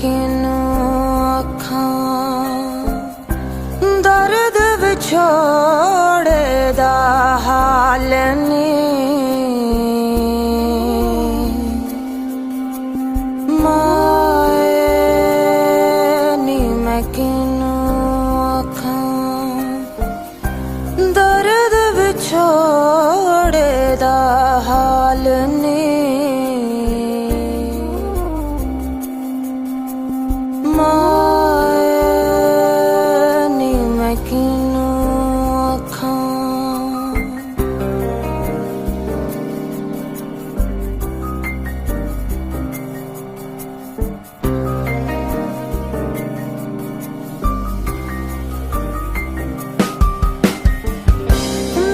کنوں آکھاں درد وچھوڑے دا حال مائے نی میں کنوں آکھاں درد وچھوڑے دا حال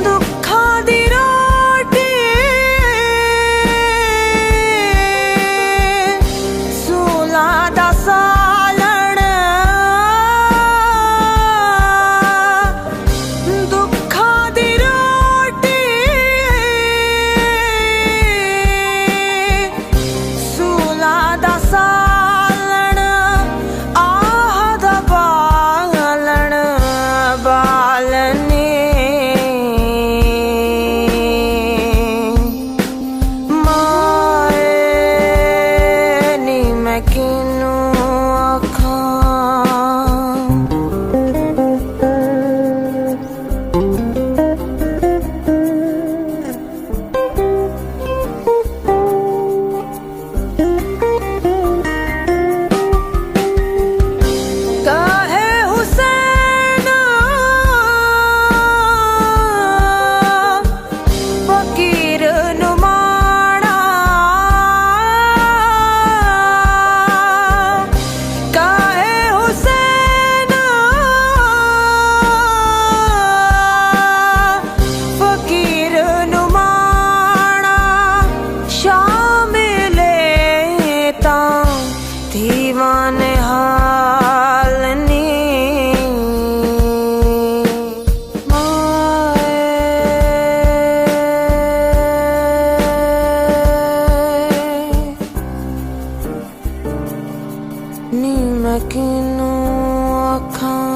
دکھاں دی روٹی سولاں دا سالن دکھاں دی روٹی سولاں دا سالن آہ دا بالن بالنی مائے نی میں کنوں آکھاں کہے حسین فقیر نماناں کہے حسین فقیر نماناں شاملے تاں تھیواں نہال نی میں کنوں آکھاں